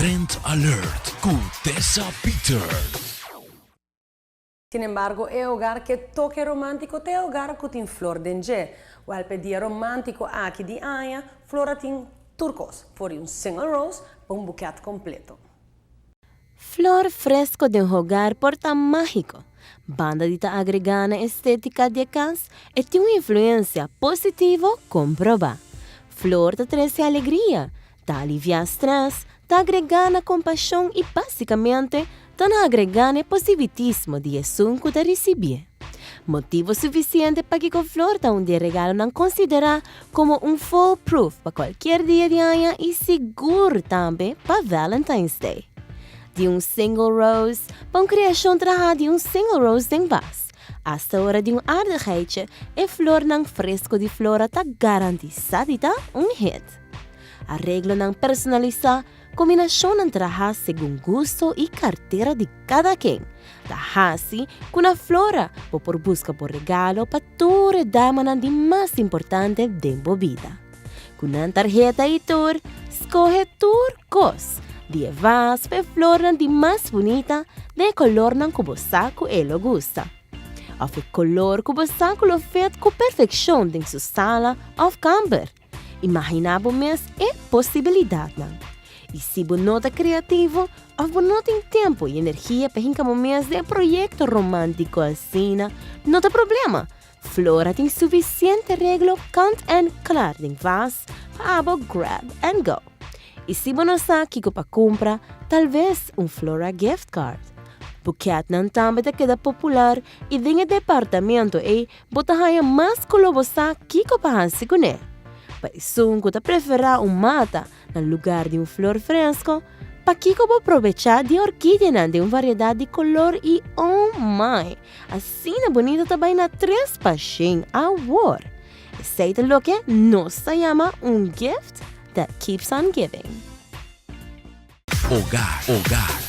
Trend Alert con Tessa Peters. Sin embargo, è hogar che tocca romantico te hogar con in flor d'engè. Walpe dia romantico aqui di aia, floratin turcos, fuori un single rose, un bouquet completo. Flor fresco de un hogar porta mágico. Banda di agregana estética de casa e tem uma influência positiva comprova. Flor te traz alegria, te alivia stress, te agregana compaixão e basicamente te agregana positivismo de assunto te receber. Motivo suficiente para que a flor te de regalo não considerar como foolproof para qualquer dia de ano e seguro também para Valentine's Day. De single rose, para uma criação trabalhada de single rose em vaso. Hasta hora de aardigheidje e flor ng fresco de flora ta garantizadita hit. Arreglo ng personalizar, combinação ng trabalho segundo gusto e carteira de cada quem. Tahasi com a flora por busca por regalo para toda dama de mais importante da vida. Com a tarjeta e tour, escolhe turcos. De vas pe flor de mais bonita, de color ng kubosaku e lo gusta. Of het color kubosaku lo fet com perfeição em sua sala of camper. Imaginabo mes e possibilidade não. E se você nota criativo, ou você não tem tempo e energia para hincar momentos de projeto romântico assim, não tem problema. Flora tem suficiente reglo kant en klaar em vas para grab and go. E se você não sabe que para comprar, talvez Flora gift card. Buquet não também queda popular e em departamento e botahaya mais colobosa que para seguir. Para isso, você preferir mata no lugar de flor fresco, para que você aproveitar de orquídea de variedade de color e oh my, assim é bonita também na 3 passion award. Sei lo que nos se llama gift that keeps on giving. Hogar